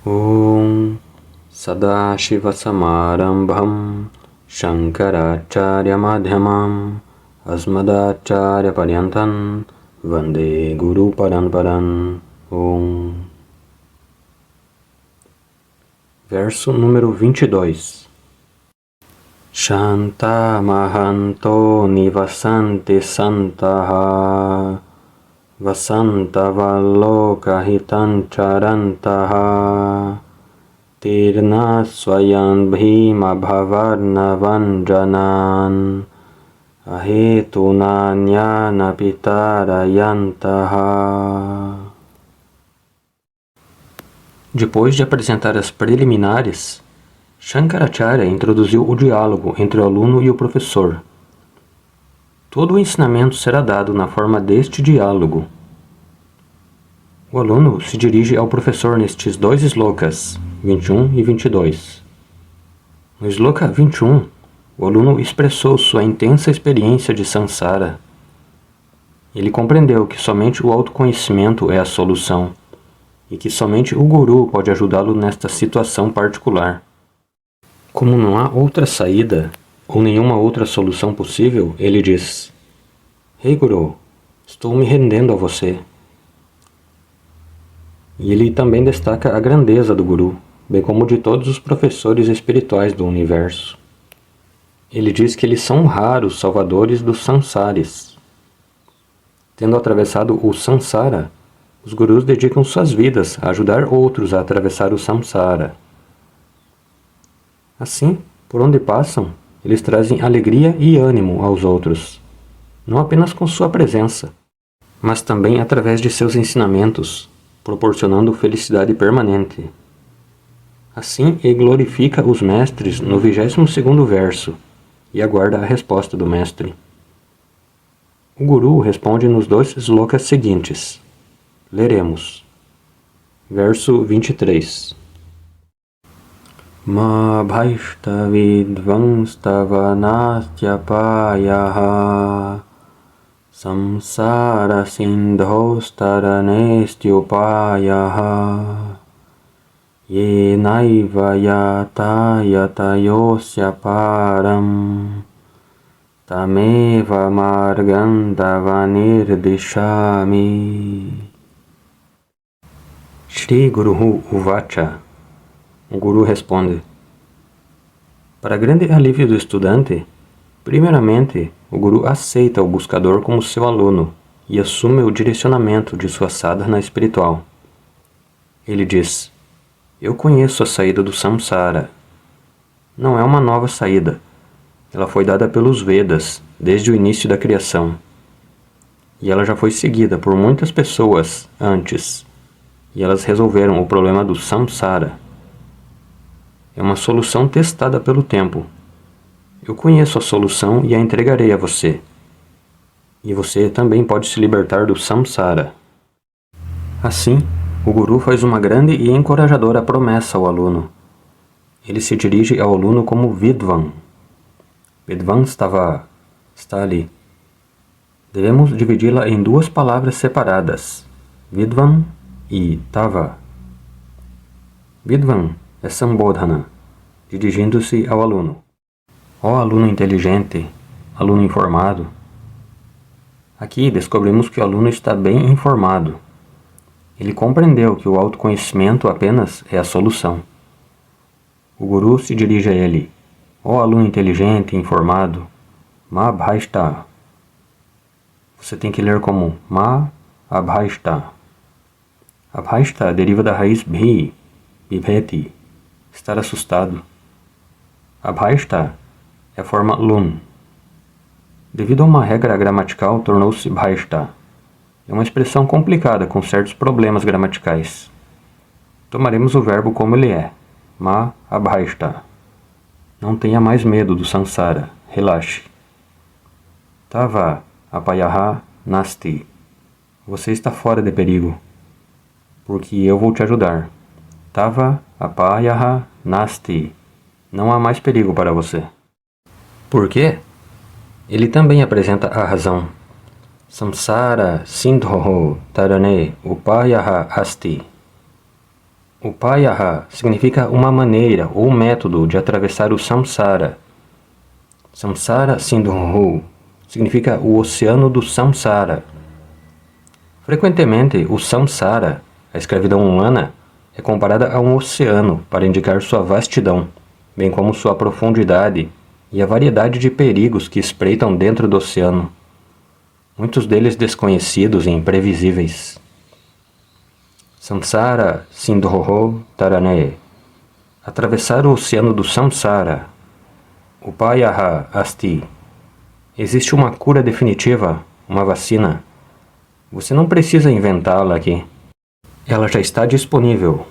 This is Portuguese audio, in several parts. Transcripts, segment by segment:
Om Sadashivasamarambham Shankaracharya Madhyamam Asmadacharya Paryantam Vande Guru Paranparan. Om. Verso número 22. Shanta Mahanto Nivasanti Santaha Vasantavaloka Hitancharantaha Tirna Swayam Bhima Bhavarnavanjanan Ahetunanyana Pitarayantaha. Depois de apresentar as preliminares, Shankaracharya introduziu o diálogo entre o aluno e o professor. Todo o ensinamento será dado na forma deste diálogo. O aluno se dirige ao professor nestes dois slokas, 21 e 22. No sloka 21, o aluno expressou sua intensa experiência de samsara. Ele compreendeu que somente o autoconhecimento é a solução e que somente o Guru pode ajudá-lo nesta situação particular. Como não há outra saída ou nenhuma outra solução possível, ele diz: Rei Guru, estou me rendendo a você. E ele também destaca a grandeza do Guru, bem como de todos os professores espirituais do universo. Ele diz que eles são raros salvadores dos samsaris. Tendo atravessado o samsara, os gurus dedicam suas vidas a ajudar outros a atravessar o samsara. Assim, por onde passam, eles trazem alegria e ânimo aos outros, não apenas com sua presença, mas também através de seus ensinamentos, proporcionando felicidade permanente. Assim, ele glorifica os mestres no 22º verso e aguarda a resposta do mestre. O Guru responde nos dois slokas seguintes. Leremos. Verso 23. Ma bhaishta vidvamstava nastyapayaha samsara sindhostaranestyopayaha yenaiva yata yatayosya param tameva margandava nirdishami. Shri Guru Uvacha. O Guru responde: para grande alívio do estudante, primeiramente, o Guru aceita o buscador como seu aluno e assume o direcionamento de sua sadhana espiritual. Ele diz: eu conheço a saída do samsara. Não é uma nova saída. Ela foi dada pelos Vedas desde o início da criação. E ela já foi seguida por muitas pessoas antes. E elas resolveram o problema do samsara. É uma solução testada pelo tempo. Eu conheço a solução e a entregarei a você. E você também pode se libertar do samsara. Assim, o Guru faz uma grande e encorajadora promessa ao aluno. Ele se dirige ao aluno como Vidvan. Vidvan está ali. Devemos dividi-la em duas palavras separadas, Vidvan e Tava. Vidvan é Sambodhana, dirigindo-se ao aluno. Ó aluno inteligente, aluno informado. Aqui descobrimos que o aluno está bem informado. Ele compreendeu que o autoconhecimento apenas é a solução. O Guru se dirige a ele. Ó aluno inteligente e informado, Ma Bhaishta. Você tem que ler como Ma Abhaishta. Abhaishta deriva da raiz Bhi, Bibheti, estar assustado. Abhaishta é a forma Lun. Devido a uma regra gramatical, tornou-se Bhaishta. É uma expressão complicada com certos problemas gramaticais. Tomaremos o verbo como ele é, Ma Abhaishta. Não tenha mais medo do samsara, relaxe. Tava apayaha nasti. Você está fora de perigo, porque eu vou te ajudar. Tava apayaha nasti. Não há mais perigo para você. Por quê? Ele também apresenta a razão. Samsara sindhoho tarane upayaha asti. Upayaha significa uma maneira ou método de atravessar o samsara. Samsara Sindhu significa o oceano do samsara. Frequentemente, o samsara, a escravidão humana, é comparada a um oceano para indicar sua vastidão, bem como sua profundidade e a variedade de perigos que espreitam dentro do oceano, muitos deles desconhecidos e imprevisíveis. Samsara Sindhu Tarane. Atravessar o oceano do samsara. Upayaha Asti. Existe uma cura definitiva, uma vacina. Você não precisa inventá-la aqui. Ela já está disponível.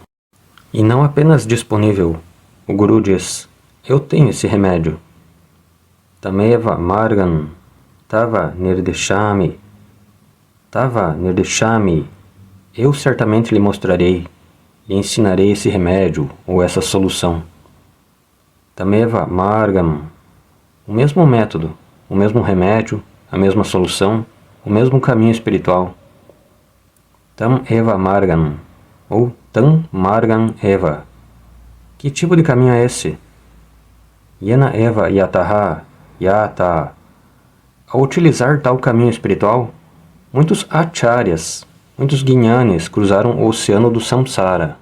E não apenas disponível. O Guru diz, eu tenho esse remédio. Tameva Margan. Tava Nirdeshami. Tava Nirdeshami. Eu certamente lhe mostrarei, lhe ensinarei esse remédio ou essa solução. Tameva Margam. O mesmo método, o mesmo remédio, a mesma solução, o mesmo caminho espiritual. Tam Eva Margam, ou Tam Margam Eva. Que tipo de caminho é esse? Yena Eva Yataha, Yata. Ao utilizar tal caminho espiritual, muitos acharyas, muitos Jnanis cruzaram o oceano do samsara.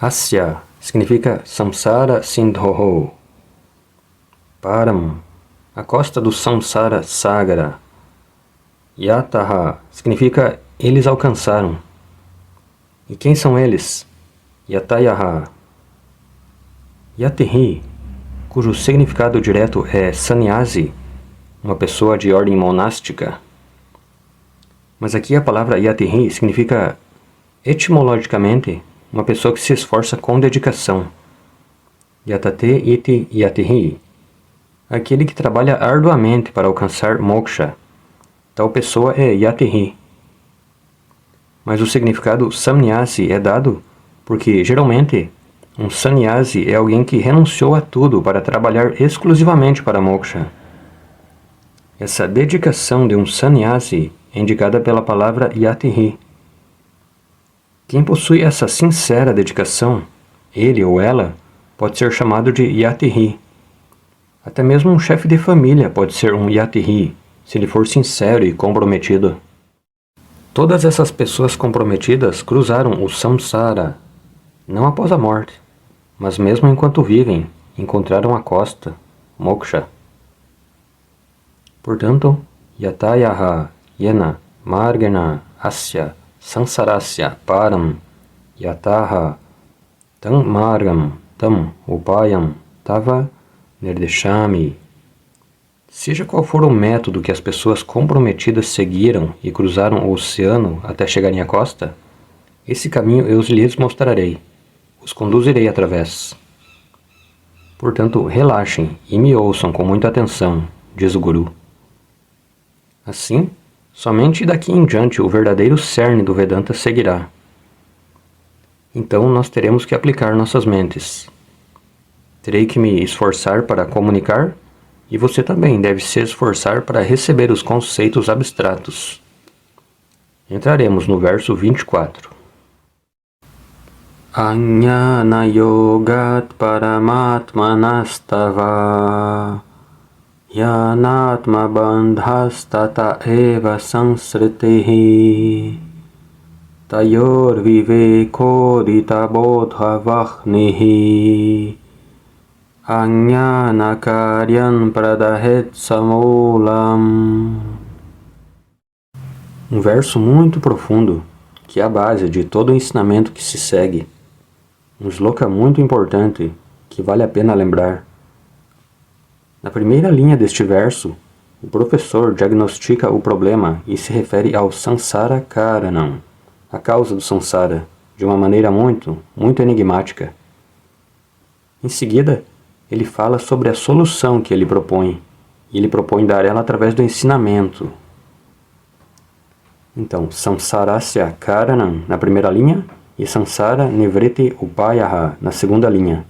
Asya significa samsara sindho. Param, a costa do samsara sagara. Yataha significa eles alcançaram. E quem são eles? Yatayaha. Yatihi, cujo significado direto é sannyasi, uma pessoa de ordem monástica. Mas aqui a palavra yatihi significa, etimologicamente, uma pessoa que se esforça com dedicação. Yatate iti yatihi. Aquele que trabalha arduamente para alcançar moksha. Tal pessoa é yatihi. Mas o significado sannyasi é dado porque, geralmente, um sannyasi é alguém que renunciou a tudo para trabalhar exclusivamente para moksha. Essa dedicação de um sannyasi é indicada pela palavra yatihi. Quem possui essa sincera dedicação, ele ou ela, pode ser chamado de yatihi. Até mesmo um chefe de família pode ser um yatihi, se ele for sincero e comprometido. Todas essas pessoas comprometidas cruzaram o samsara, não após a morte, mas mesmo enquanto vivem, encontraram a costa, moksha. Portanto, yatayaha yena margena asya sansarasya param yataha tam margam tam upayam tava nirdeshami. Seja qual for o método que as pessoas comprometidas seguiram e cruzaram o oceano até chegarem à costa, esse caminho eu lhes mostrarei, os conduzirei através. Portanto, relaxem e me ouçam com muita atenção, diz o Guru. Assim, somente daqui em diante o verdadeiro cerne do Vedanta seguirá. Então nós teremos que aplicar nossas mentes. Terei que me esforçar para comunicar, e você também deve se esforçar para receber os conceitos abstratos. Entraremos no verso 24. Ajnana yogat paramatmanastava yanatma bandhastata eva sansritihi tayor vivekodita bodha vahnihi Ajnana karyan pradahet samulam. Um verso muito profundo, que é a base de todo o ensinamento que se segue. Um sloka muito importante, que vale a pena lembrar. Na primeira linha deste verso, o professor diagnostica o problema e se refere ao Sansara Karanam, a causa do Sansara, de uma maneira muito enigmática. Em seguida, ele fala sobre a solução que ele propõe, e ele propõe dar ela através do ensinamento. Então, Samsarasya Karanam na primeira linha e Sansara Nivriti Upayaha na segunda linha.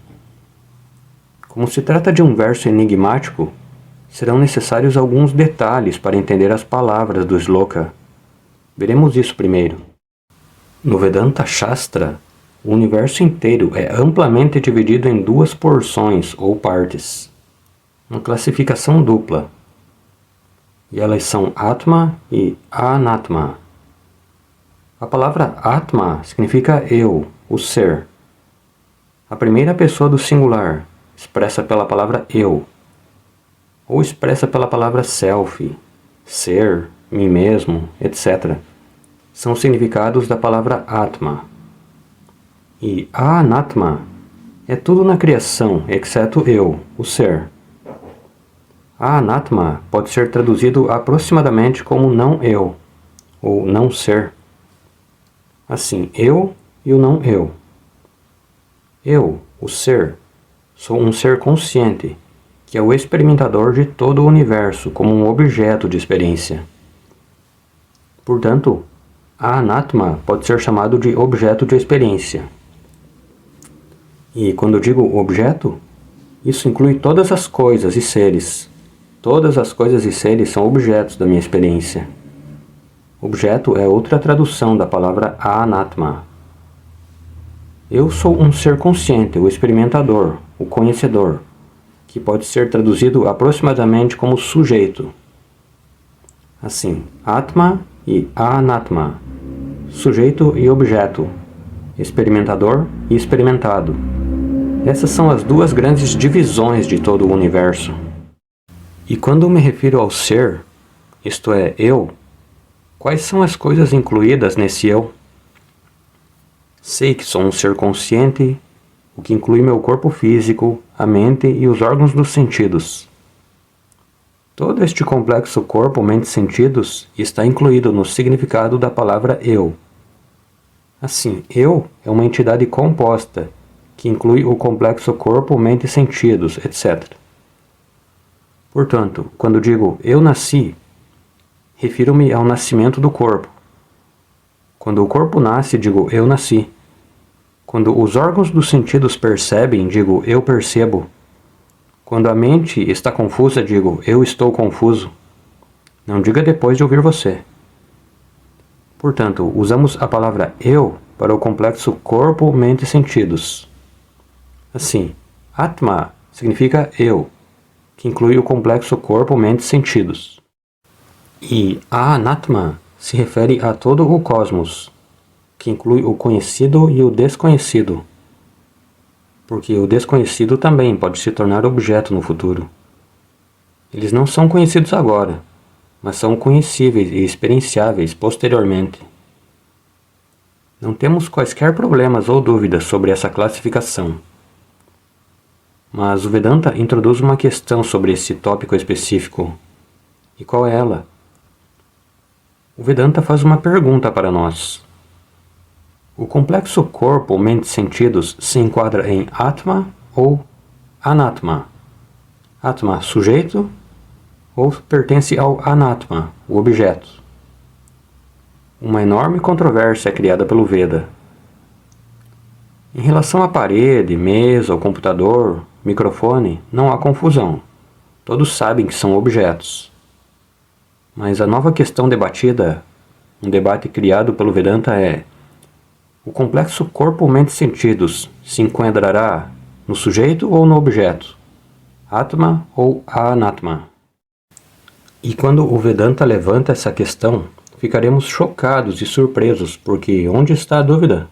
Como se trata de um verso enigmático, serão necessários alguns detalhes para entender as palavras do sloka. Veremos isso primeiro. No Vedanta Shastra, O universo inteiro é amplamente dividido em duas porções ou partes, uma classificação dupla, e elas são Atma e Anatma. A palavra Atma significa eu, o ser. A primeira pessoa do singular, expressa pela palavra eu, ou expressa pela palavra self, ser, mim mesmo, etc., são significados da palavra Atma. E Anatma é tudo na criação, exceto eu, o ser. Anatma pode ser traduzido aproximadamente como não eu, ou não ser. Assim, eu e o não eu. Eu, o ser, sou um ser consciente, que é o experimentador de todo o universo como um objeto de experiência. Portanto, a Anatma pode ser chamado de objeto de experiência. E quando eu digo objeto, isso inclui todas as coisas e seres. Todas as coisas e seres são objetos da minha experiência. Objeto é outra tradução da palavra Anatma. Eu sou um ser consciente, o experimentador, o conhecedor, que pode ser traduzido aproximadamente como sujeito. Assim, Atma e Anatma, sujeito e objeto, experimentador e experimentado. Essas são as duas grandes divisões de todo o universo. E quando me refiro ao ser, isto é, eu, quais são as coisas incluídas nesse eu? Sei que sou um ser consciente, o que inclui meu corpo físico, a mente e os órgãos dos sentidos. Todo este complexo corpo, mente e sentidos está incluído no significado da palavra eu. Assim, eu é uma entidade composta, que inclui o complexo corpo, mente e sentidos, etc. Portanto, quando digo eu nasci, refiro-me ao nascimento do corpo. Quando o corpo nasce, digo eu nasci. Quando os órgãos dos sentidos percebem, digo eu percebo. Quando a mente está confusa, digo eu estou confuso. Não diga depois de ouvir você. Portanto, usamos a palavra eu para o complexo corpo, mente e sentidos. Assim, Atma significa eu, que inclui o complexo corpo, mente e sentidos. E Anatma se refere a todo o cosmos, que inclui o conhecido e o desconhecido, porque o desconhecido também pode se tornar objeto no futuro. Eles não são conhecidos agora, mas são conhecíveis e experienciáveis posteriormente. Não temos quaisquer problemas ou dúvidas sobre essa classificação. Mas o Vedanta introduz uma questão sobre esse tópico específico. E qual é ela? O Vedanta faz uma pergunta para nós. O complexo corpo, mente e sentidos se enquadra em Atma ou Anatma? Atma, sujeito, ou pertence ao Anatma, o objeto? Uma enorme controvérsia é criada pelo Veda. Em relação à parede, mesa, ao computador, microfone, não há confusão. Todos sabem que são objetos. Mas a nova questão debatida, um debate criado pelo Vedanta é: o complexo corpo, mente e sentidos se enquadrará no sujeito ou no objeto? Atma ou Anatma? E quando o Vedanta levanta essa questão, ficaremos chocados e surpresos, porque onde está a dúvida?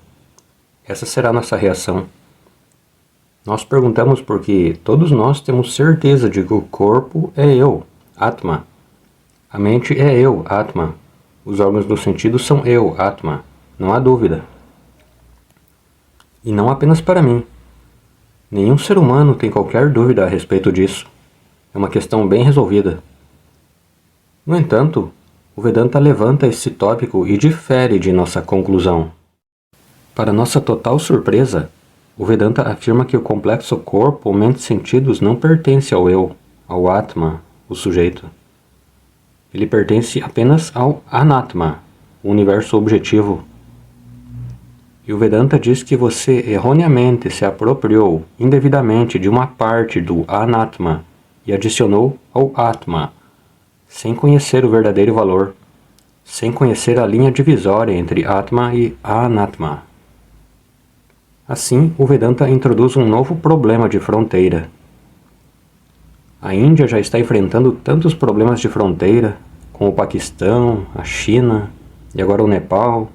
Essa será a nossa reação. Nós perguntamos porque todos nós temos certeza de que o corpo é eu, Atma. A mente é eu, Atma. Os órgãos do sentido são eu, Atma. Não há dúvida. E não apenas para mim. Nenhum ser humano tem qualquer dúvida a respeito disso. É uma questão bem resolvida. No entanto, o Vedanta levanta esse tópico e difere de nossa conclusão. Para nossa total surpresa, o Vedanta afirma que o complexo corpo, mente e sentidos não pertence ao eu, ao Atma, o sujeito. Ele pertence apenas ao Anatma, o universo objetivo. E o Vedanta diz que você erroneamente se apropriou indevidamente de uma parte do Anatma e adicionou ao Atma, sem conhecer o verdadeiro valor, sem conhecer a linha divisória entre Atma e Anatma. Assim, o Vedanta introduz um novo problema de fronteira. A Índia já está enfrentando tantos problemas de fronteira, com o Paquistão, a China e agora o Nepal.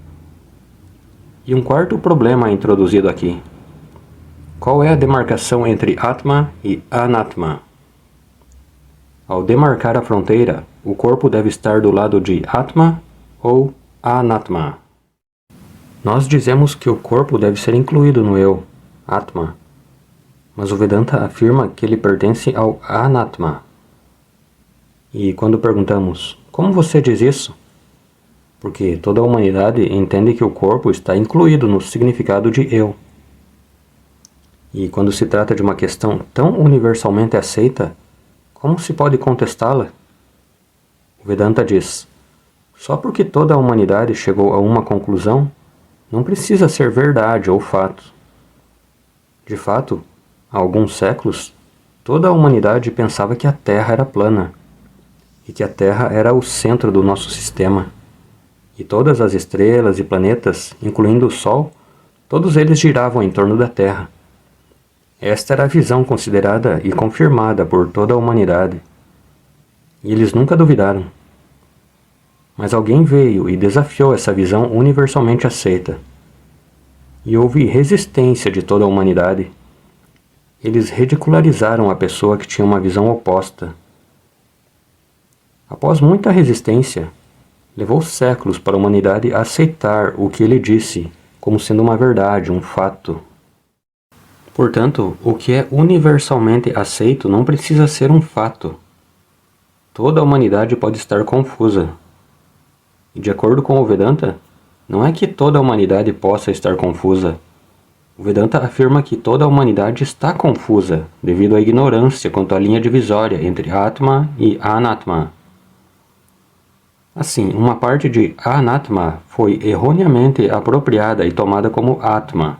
E um quarto problema é introduzido aqui. Qual é a demarcação entre Atma e Anatma? Ao demarcar a fronteira, o corpo deve estar do lado de Atma ou Anatma. Nós dizemos que o corpo deve ser incluído no eu, Atma, mas o Vedanta afirma que ele pertence ao Anatma. E quando perguntamos, como você diz isso? Porque toda a humanidade entende que o corpo está incluído no significado de eu. E quando se trata de uma questão tão universalmente aceita, como se pode contestá-la? O Vedanta diz, só porque toda a humanidade chegou a uma conclusão, não precisa ser verdade ou fato. De fato, há alguns séculos, toda a humanidade pensava que a Terra era plana, e que a Terra era o centro do nosso sistema. E todas as estrelas e planetas, incluindo o Sol, todos eles giravam em torno da Terra. Esta era a visão considerada e confirmada por toda a humanidade. E eles nunca duvidaram. Mas alguém veio e desafiou essa visão universalmente aceita. E houve resistência de toda a humanidade. Eles ridicularizaram a pessoa que tinha uma visão oposta. Após muita resistência, levou séculos para a humanidade aceitar o que ele disse como sendo uma verdade, um fato. Portanto, o que é universalmente aceito não precisa ser um fato. Toda a humanidade pode estar confusa. E de acordo com o Vedanta, não é que toda a humanidade possa estar confusa. O Vedanta afirma que toda a humanidade está confusa devido à ignorância quanto à linha divisória entre Atma e Anatma. Assim, uma parte de Anatma foi erroneamente apropriada e tomada como Atma.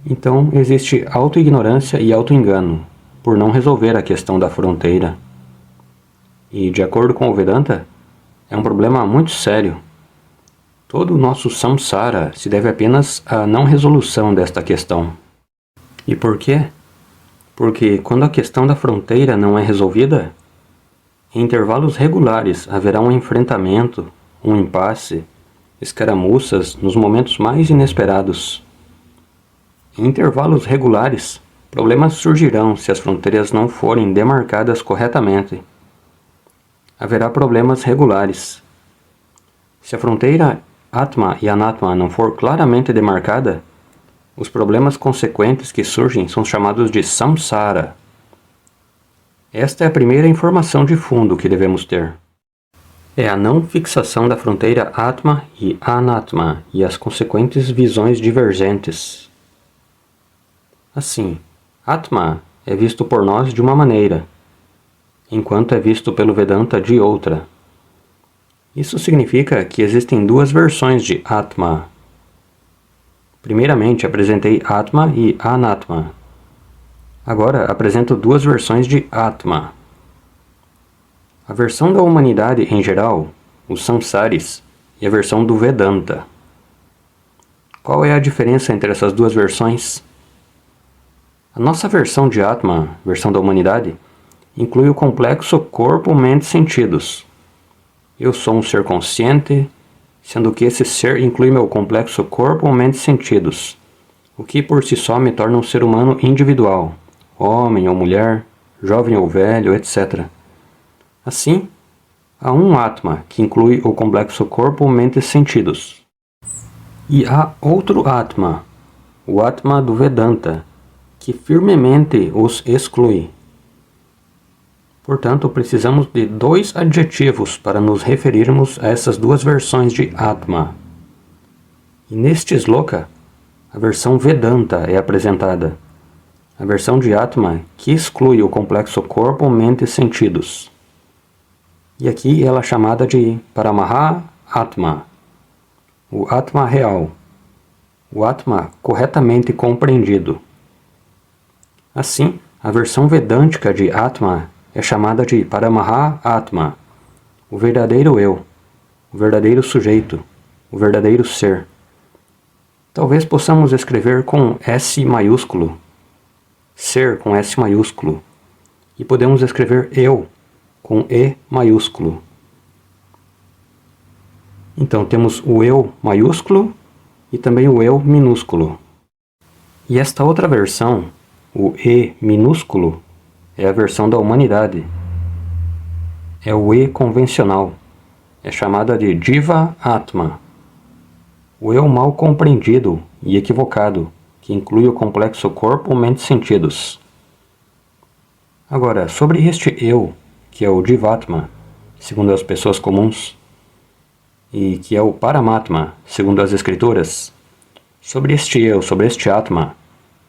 Então, existe autoignorância e autoengano, por não resolver a questão da fronteira. E, de acordo com o Vedanta, é um problema muito sério. Todo o nosso samsara se deve apenas à não resolução desta questão. E por quê? Porque quando a questão da fronteira não é resolvida, em intervalos regulares haverá um enfrentamento, um impasse, escaramuças nos momentos mais inesperados. Em intervalos regulares, problemas surgirão se as fronteiras não forem demarcadas corretamente. Haverá problemas regulares. Se a fronteira Atma e Anatma não for claramente demarcada, os problemas consequentes que surgem são chamados de samsara. Esta é a primeira informação de fundo que devemos ter. É a não fixação da fronteira Atma e Anatma e as consequentes visões divergentes. Assim, Atma é visto por nós de uma maneira, enquanto é visto pelo Vedanta de outra. Isso significa que existem duas versões de Atma. Primeiramente apresentei Atma e Anatma. Agora apresento duas versões de Atma. A versão da humanidade em geral, os samsaris, e a versão do Vedanta. Qual é a diferença entre essas duas versões? A nossa versão de Atma, versão da humanidade, inclui o complexo corpo, mente e sentidos. Eu sou um ser consciente, sendo que esse ser inclui meu complexo corpo, mente e sentidos, o que por si só me torna um ser humano individual, homem ou mulher, jovem ou velho, etc. Assim, há um Atma, que inclui o complexo corpo, mente e sentidos. E há outro Atma, o Atma do Vedanta, que firmemente os exclui. Portanto, precisamos de dois adjetivos para nos referirmos a essas duas versões de Atma. E neste sloka, a versão Vedanta é apresentada. A versão de Atma que exclui o complexo corpo, mente e sentidos. E aqui ela é chamada de Paramaha Atma, o Atma real, o Atma corretamente compreendido. Assim, a versão vedântica de Atma é chamada de Paramaha Atma, o verdadeiro eu, o verdadeiro sujeito, o verdadeiro ser. Talvez possamos escrever com S maiúsculo, ser com S maiúsculo, e podemos escrever eu com E maiúsculo. Então temos o eu maiúsculo e também o eu minúsculo. E esta outra versão, o E minúsculo, é a versão da humanidade. É o E convencional. É chamada de Jiva Atma. O eu mal compreendido e equivocado, que inclui o complexo corpo, mente e sentidos. Agora, sobre este eu, que é o Jivatma, segundo as pessoas comuns, e que é o Paramatma, segundo as escrituras, sobre este eu, sobre este Atma,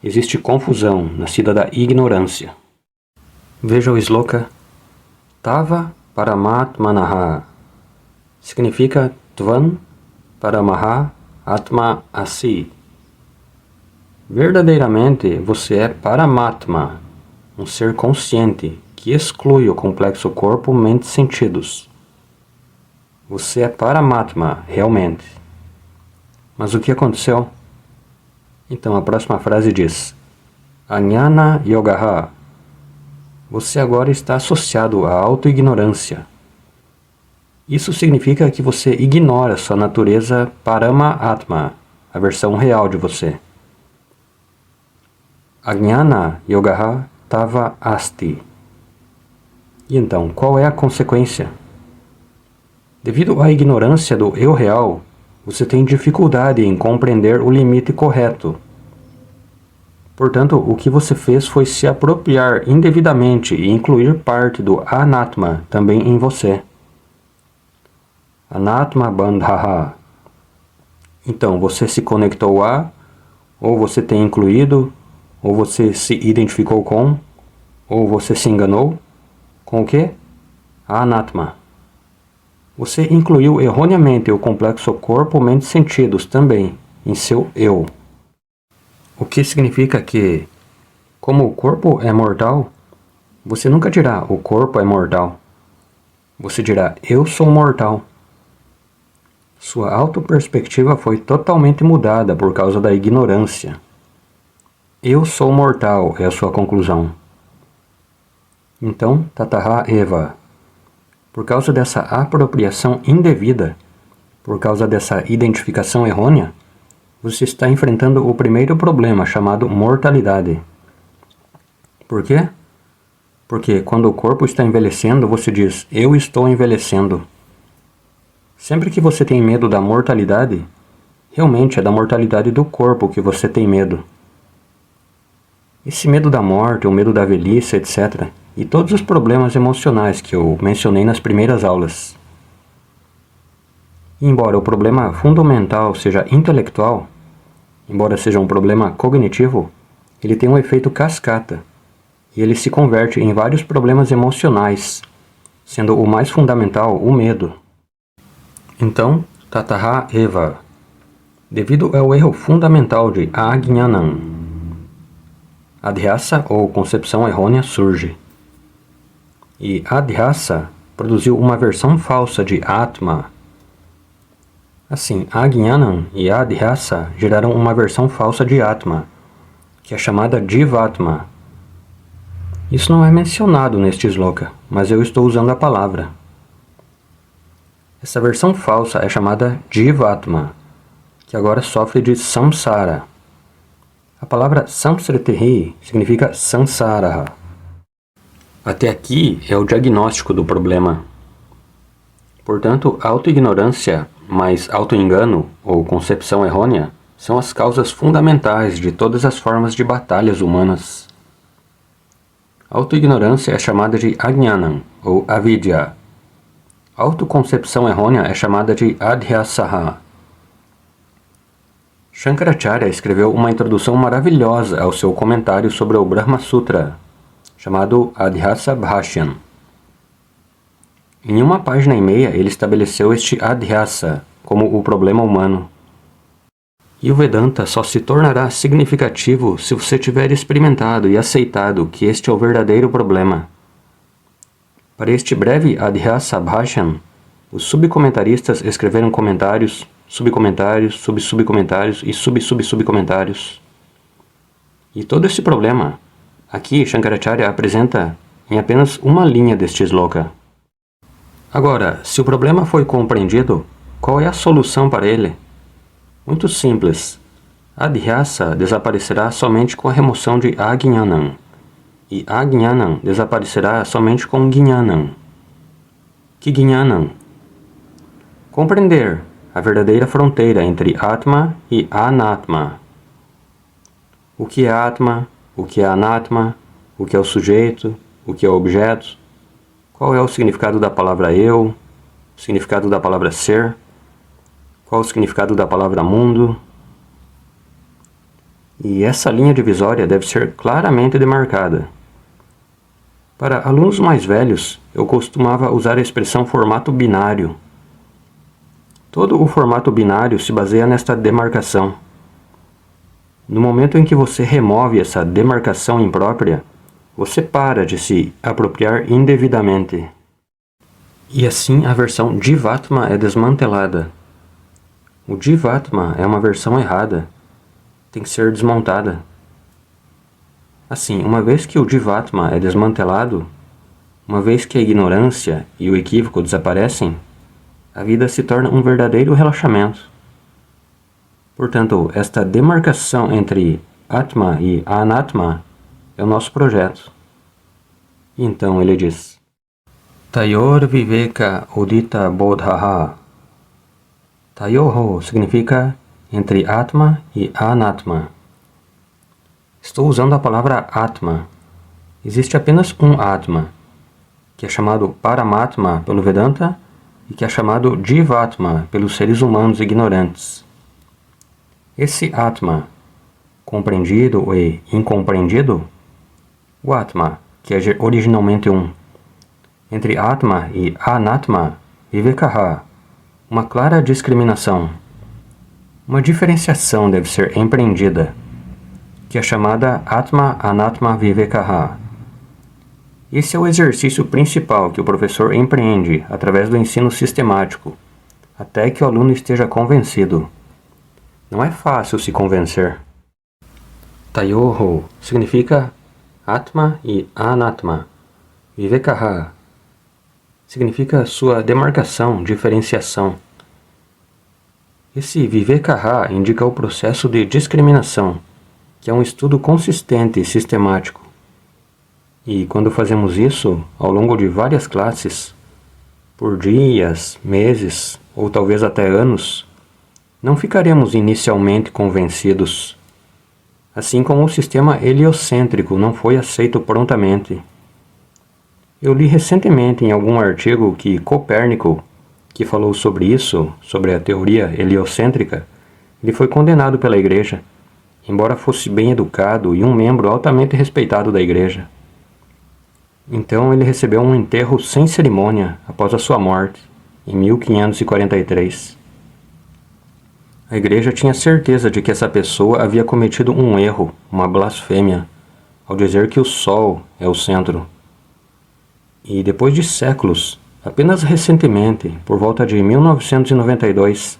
existe confusão, nascida da ignorância. Veja o sloka Tava Paramatmanaha. Significa Tvan Paramaha Atma Asi. Verdadeiramente você é Paramatma, um ser consciente que exclui o complexo corpo, mente e sentidos. Você é Paramatma, realmente. Mas o que aconteceu? Então a próxima frase diz Ajnana Yogaha. Você agora está associado à autoignorância. Isso significa que você ignora sua natureza Paramatma, a versão real de você. Ajnana Yogaha Tava Asti. E então, qual é a consequência? Devido à ignorância do eu real, você tem dificuldade em compreender o limite correto. Portanto, o que você fez foi se apropriar indevidamente e incluir parte do Anatma também em você. Anatma Bandhaha. Então, você se conectou a, ou você tem incluído, ou você se identificou com, ou você se enganou. Com o quê? Anatma. Você incluiu erroneamente o complexo corpo, mente e sentidos também em seu eu. O que significa que, como o corpo é mortal, você nunca dirá o corpo é mortal. Você dirá eu sou mortal. Sua autoperspectiva foi totalmente mudada por causa da ignorância. Eu sou mortal é a sua conclusão. Então, Tataha Eva. Por causa dessa apropriação indevida, por causa dessa identificação errônea, você está enfrentando o primeiro problema chamado mortalidade. Por quê? Porque quando o corpo está envelhecendo, você diz, eu estou envelhecendo. Sempre que você tem medo da mortalidade, realmente é da mortalidade do corpo que você tem medo. Esse medo da morte, o medo da velhice, etc., e todos os problemas emocionais que eu mencionei nas primeiras aulas. E embora o problema fundamental seja intelectual, embora seja um problema cognitivo, ele tem um efeito cascata, e ele se converte em vários problemas emocionais, sendo o mais fundamental o medo. Então, Tataha Eva. Devido ao erro fundamental de Ajnanam, Adhyasa ou concepção errônea surge. E Adhyasa produziu uma versão falsa de Atma. Assim, Ajnanam e Adhyasa geraram uma versão falsa de Atma, que é chamada Jivatma. Isso não é mencionado neste sloka, mas eu estou usando a palavra. Essa versão falsa é chamada Jivatma, que agora sofre de Samsara. A palavra Samsritihi significa Sansara. Até aqui é o diagnóstico do problema. Portanto, autoignorância mais autoengano ou concepção errônea são as causas fundamentais de todas as formas de batalhas humanas. Autoignorância é chamada de Ajnanam ou Avidya. Autoconcepção errônea é chamada de Adhyasaha. Shankaracharya escreveu uma introdução maravilhosa ao seu comentário sobre o Brahma Sutra, chamado Adhyasa Bhashyan. Em 1,5 páginas ele estabeleceu este Adhyasa como o problema humano. E o Vedanta só se tornará significativo se você tiver experimentado e aceitado que este é o verdadeiro problema. Para este breve Adhyasa Bhashyan, os subcomentaristas escreveram comentários subcomentários, subcomentários e subcomentários. E todo esse problema, aqui Shankaracharya apresenta em apenas uma linha deste sloka. Agora, se o problema foi compreendido, qual é a solução para ele? Muito simples. Adhyasa desaparecerá somente com a remoção de Ajnanam, e Ajnanam desaparecerá somente com Jnanam. Que Jnanam? Compreender a verdadeira fronteira entre Atma e Anatma. O que é Atma? O que é Anatma? O que é o sujeito? O que é o objeto? Qual é o significado da palavra eu? O significado da palavra ser? Qual o significado da palavra mundo? E essa linha divisória deve ser claramente demarcada. Para alunos mais velhos, eu costumava usar a expressão formato binário. Todo o formato binário se baseia nesta demarcação. No momento em que você remove essa demarcação imprópria, você para de se apropriar indevidamente. E assim a versão Jivatma é desmantelada. O Jivatma é uma versão errada. Tem que ser desmontada. Assim, uma vez que o Jivatma é desmantelado, uma vez que a ignorância e o equívoco desaparecem, a vida se torna um verdadeiro relaxamento. Portanto, esta demarcação entre Atma e Anatma é o nosso projeto. Então ele diz: Tayor Viveka Udita Bodhaha. Tayoho significa entre Atma e Anatma. Estou usando a palavra Atma. Existe apenas um Atma, que é chamado Paramatma pelo Vedanta e que é chamado Jivatma pelos seres humanos ignorantes. Esse Atma, compreendido e incompreendido, o Atma, que é originalmente um. Entre Atma e Anatma, Vivekaha, uma clara discriminação. Uma diferenciação deve ser empreendida, que é chamada Atma Anatma Vivekaha. Esse é o exercício principal que o professor empreende através do ensino sistemático, até que o aluno esteja convencido. Não é fácil se convencer. Tayoho significa Atma e Anatma. Vivekaha significa sua demarcação, diferenciação. Esse Vivekaha indica o processo de discriminação, que é um estudo consistente e sistemático. E quando fazemos isso, ao longo de várias classes, por dias, meses ou talvez até anos, não ficaremos inicialmente convencidos. Assim como o sistema heliocêntrico não foi aceito prontamente. Eu li recentemente em algum artigo que Copérnico, que falou sobre isso, sobre a teoria heliocêntrica, ele foi condenado pela Igreja, embora fosse bem educado e um membro altamente respeitado da Igreja. Então ele recebeu um enterro sem cerimônia após a sua morte, em 1543. A Igreja tinha certeza de que essa pessoa havia cometido um erro, uma blasfêmia, ao dizer que o Sol é o centro. E depois de séculos, apenas recentemente, por volta de 1992,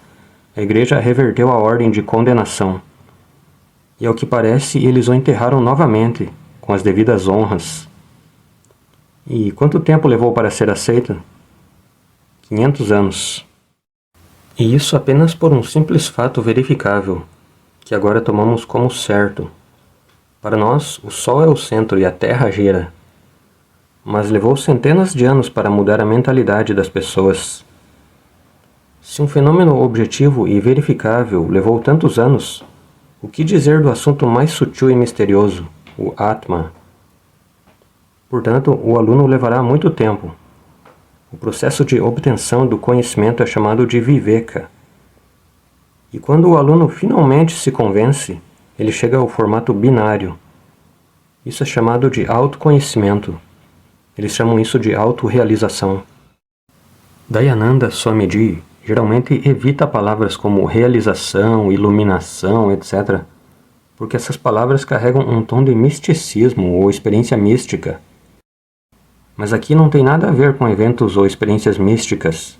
a Igreja reverteu a ordem de condenação. E ao que parece, eles o enterraram novamente, com as devidas honras. E quanto tempo levou para ser aceito? 500 anos. E isso apenas por um simples fato verificável, que agora tomamos como certo. Para nós, o Sol é o centro e a Terra gira. Mas levou centenas de anos para mudar a mentalidade das pessoas. Se um fenômeno objetivo e verificável levou tantos anos, o que dizer do assunto mais sutil e misterioso, o Atma? Portanto, o aluno levará muito tempo. O processo de obtenção do conhecimento é chamado de Viveka. E quando o aluno finalmente se convence, ele chega ao formato binário. Isso é chamado de autoconhecimento. Eles chamam isso de autorrealização. Dayananda Swamiji geralmente evita palavras como realização, iluminação, etc., porque essas palavras carregam um tom de misticismo ou experiência mística. Mas aqui não tem nada a ver com eventos ou experiências místicas.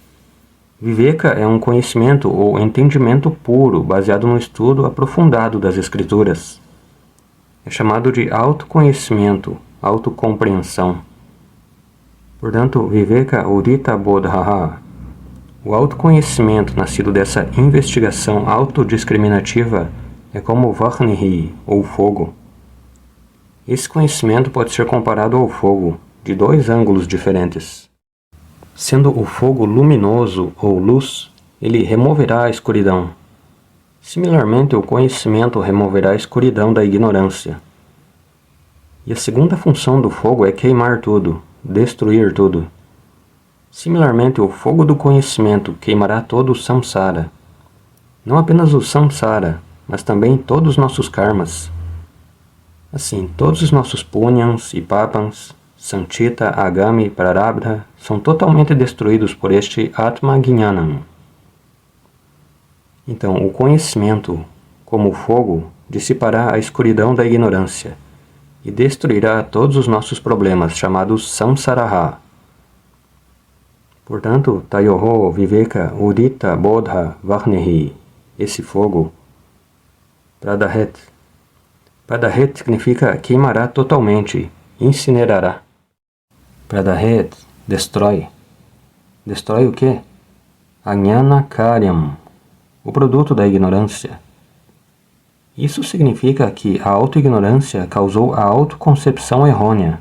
Viveka é um conhecimento ou entendimento puro, baseado no estudo aprofundado das Escrituras. É chamado de autoconhecimento, autocompreensão. Portanto, Viveka Udita Bodhaha, o autoconhecimento nascido dessa investigação autodiscriminativa, é como Vahnihi, ou fogo. Esse conhecimento pode ser comparado ao fogo, de dois ângulos diferentes. Sendo o fogo luminoso ou luz, ele removerá a escuridão. Similarmente, o conhecimento removerá a escuridão da ignorância. E a segunda função do fogo é queimar tudo, destruir tudo. Similarmente, o fogo do conhecimento queimará todo o samsara. Não apenas o samsara, mas também todos os nossos karmas. Assim, todos os nossos punyams e papans, Sanchita, Agami e Prarabdha são totalmente destruídos por este Atma Gnanam. Então, o conhecimento, como o fogo, dissipará a escuridão da ignorância e destruirá todos os nossos problemas, chamados Samsaraha. Portanto, Tayoho Viveka Udita Bodha Vahnehi, esse fogo, Pradahet. Pradahet significa queimará totalmente, incinerará. Pradahet, destrói. Destrói o quê? Ajnana Karyam, o produto da ignorância. Isso significa que a autoignorância causou a autoconcepção errônea.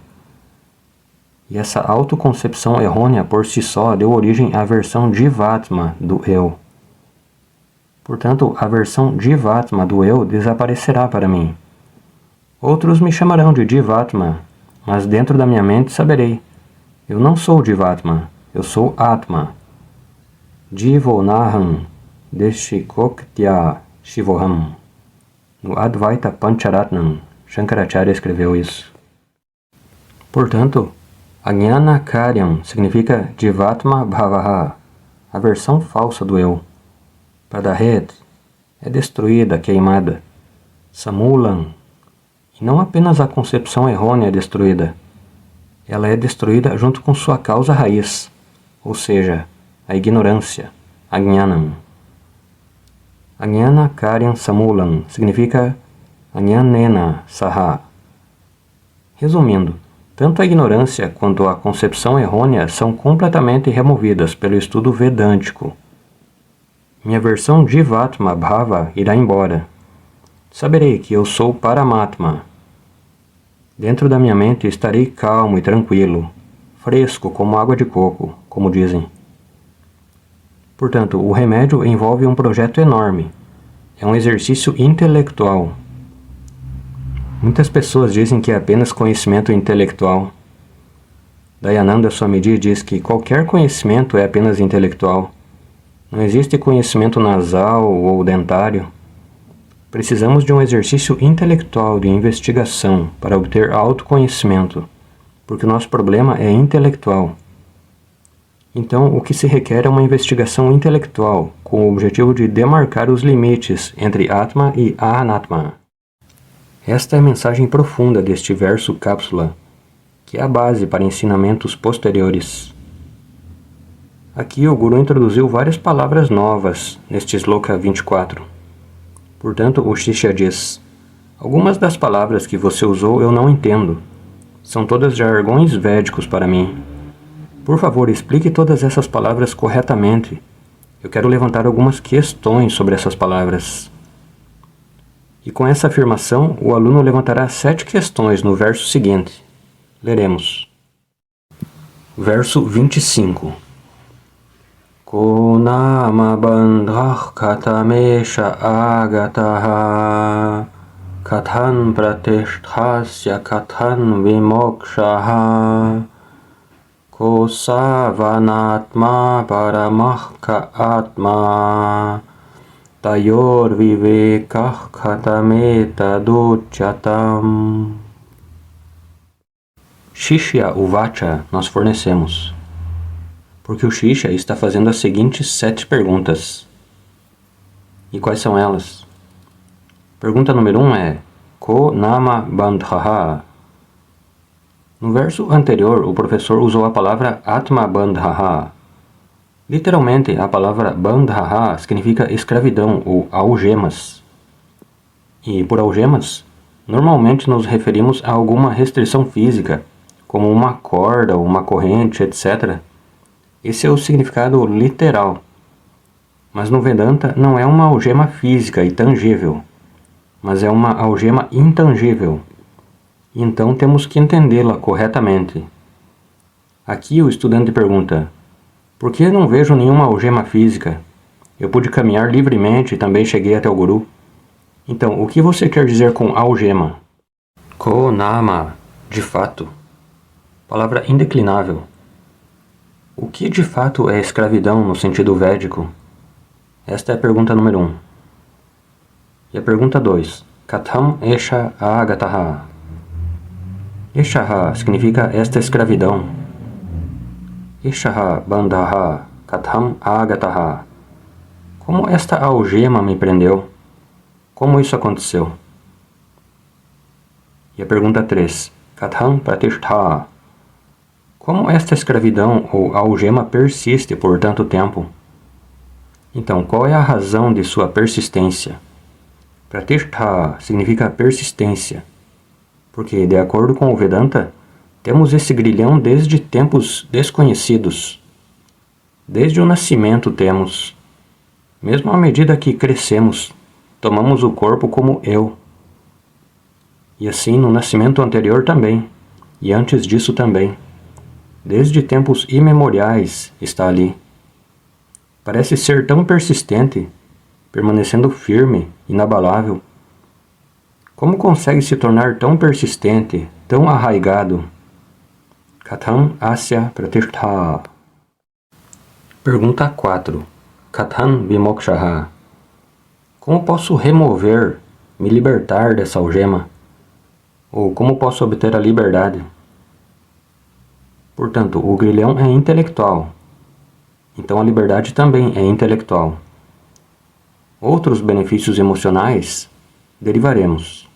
E essa autoconcepção errônea por si só deu origem à versão Jivatma do eu. Portanto, a versão Jivatma do eu desaparecerá para mim. Outros me chamarão de Jivatma, mas dentro da minha mente saberei. Eu não sou Jivatma, eu sou Atma. Jivo Naham Deshikoktya Shivoham. No Advaita Pancharatnam, Shankaracharya escreveu isso. Portanto, Ajnana Karyam significa Jivatma Bhavaha, a versão falsa do eu. Pradahet é destruída, queimada. Samulam, e não apenas a concepção errônea é destruída, ela é destruída junto com sua causa raiz, ou seja, a ignorância, Ajnanam. Ajnana Karyam Samulam significa Ajnanena Saha. Resumindo, tanto a ignorância quanto a concepção errônea são completamente removidas pelo estudo vedântico. Minha versão Jivatma Bhava irá embora. Saberei que eu sou Paramatma. Dentro da minha mente estarei calmo e tranquilo, fresco como água de coco, como dizem. Portanto, o remédio envolve um projeto enorme. É um exercício intelectual. Muitas pessoas dizem que é apenas conhecimento intelectual. Dayananda Swamiji diz que qualquer conhecimento é apenas intelectual. Não existe conhecimento nasal ou dentário. Precisamos de um exercício intelectual de investigação para obter autoconhecimento, porque o nosso problema é intelectual. Então, o que se requer é uma investigação intelectual, com o objetivo de demarcar os limites entre Atma e Anatma. Esta é a mensagem profunda deste verso cápsula, que é a base para ensinamentos posteriores. Aqui o Guru introduziu várias palavras novas neste Sloka 24. Portanto, o Shishya diz: algumas das palavras que você usou eu não entendo. São todas jargões védicos para mim. Por favor, explique todas essas palavras corretamente. Eu quero levantar algumas questões sobre essas palavras. E com essa afirmação, o aluno levantará 7 questões no verso seguinte. Leremos. Verso 25. Ko nama bandhah katamesha agataha kathan pratishthasya kathan vimokshaha ko savanatma paramahka atma tayor vivekah katameta duchatam. Shishya Uvacha nós fornecemos, porque o Shishya está fazendo as seguintes 7 perguntas. E quais são elas? Pergunta número 1 é Ko nama bandhaha. No verso anterior, o professor usou a palavra Atma bandhaha. Literalmente, a palavra bandhaha significa escravidão ou algemas. E por algemas, normalmente nos referimos a alguma restrição física, como uma corda, uma corrente, etc. Esse é o significado literal. Mas no Vedanta não é uma algema física e tangível, mas é uma algema intangível. Então temos que entendê-la corretamente. Aqui o estudante pergunta: por que não vejo nenhuma algema física? Eu pude caminhar livremente e também cheguei até o Guru. Então, o que você quer dizer com algema? Ko nama, de fato. Palavra indeclinável. O que de fato é escravidão no sentido védico? Esta é a pergunta número 1. E a pergunta 2. Katham esha agataha. Eshaha significa esta escravidão. Eshaha bandhaha katham agataha. Como esta algema me prendeu? Como isso aconteceu? E a pergunta 3. Katham pratishtha. Como esta escravidão ou algema persiste por tanto tempo? Então, qual é a razão de sua persistência? Pratishtha significa persistência, porque, de acordo com o Vedanta, temos esse grilhão desde tempos desconhecidos. Desde o nascimento temos. Mesmo à medida que crescemos, tomamos o corpo como eu. E assim no nascimento anterior também, e antes disso também. Desde tempos imemoriais está ali. Parece ser tão persistente, permanecendo firme, inabalável. Como consegue se tornar tão persistente, tão arraigado? Katham asya pratishtha. Pergunta 4. Katham vimokshaha. Como posso remover, me libertar dessa algema? Ou como posso obter a liberdade? Portanto, o grilhão é intelectual. Então a liberdade também é intelectual. Outros benefícios emocionais derivaremos.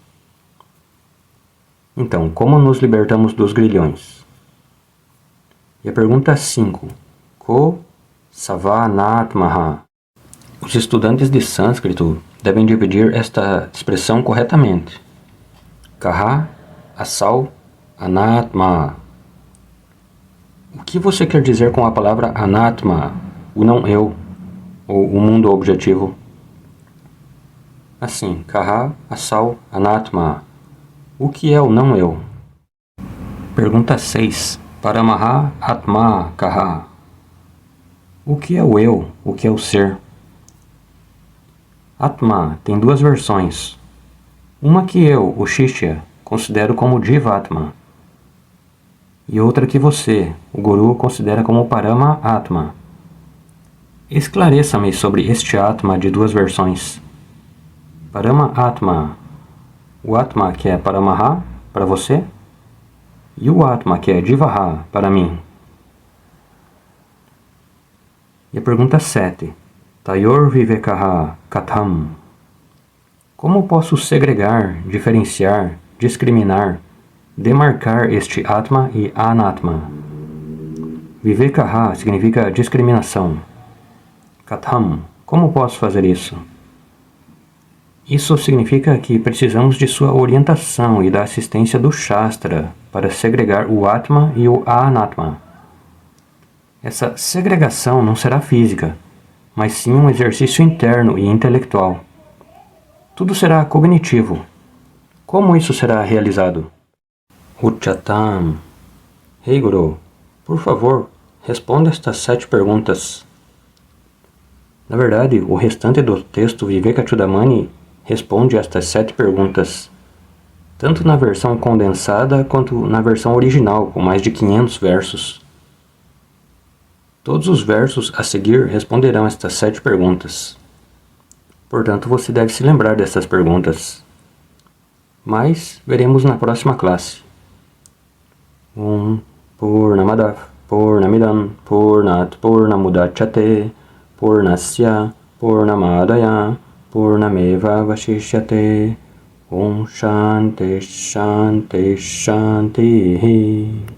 Então, como nos libertamos dos grilhões? E a pergunta 5. Ko savanatmaha. Os estudantes de sânscrito devem dividir esta expressão corretamente. Kaha, asau, anatma. O que você quer dizer com a palavra anatma, o não eu, ou o mundo objetivo? Assim, kaha, asau, anatma. O que é o não eu? Pergunta 6. Paramaha atma kaha. O que é o eu? O que é o ser? Atma tem duas versões. Uma que eu, o Shishya, considero como Jivatma. E outra que você, o Guru, considera como Parama Atma. Esclareça-me sobre este Atma de duas versões. Parama Atma, o Atma que é Paramaha, para você, e o Atma que é Jivaha, para mim. E a pergunta 7. Tayor Vivekaha Katham. Como posso segregar, diferenciar, discriminar, demarcar este Atma e Anatma? Vivekaha significa discriminação. Katham, como posso fazer isso? Isso significa que precisamos de sua orientação e da assistência do Shastra para segregar o Atma e o Anatma. Essa segregação não será física, mas sim um exercício interno e intelectual. Tudo será cognitivo. Como isso será realizado? Uchatam. Hey Guru, por favor, responda estas 7 perguntas. Na verdade, o restante do texto Vivekachudamani responde estas 7 perguntas, tanto na versão condensada quanto na versão original, com mais de 500 versos. Todos os versos a seguir responderão estas 7 perguntas. Portanto, você deve se lembrar dessas perguntas. Mas veremos na próxima classe. Purnamadav Purnamidam Purnat Purnamudachyate Purnasya Purnamadaya Purnameva Vashishyate. Om Shanti Shanti Shanti.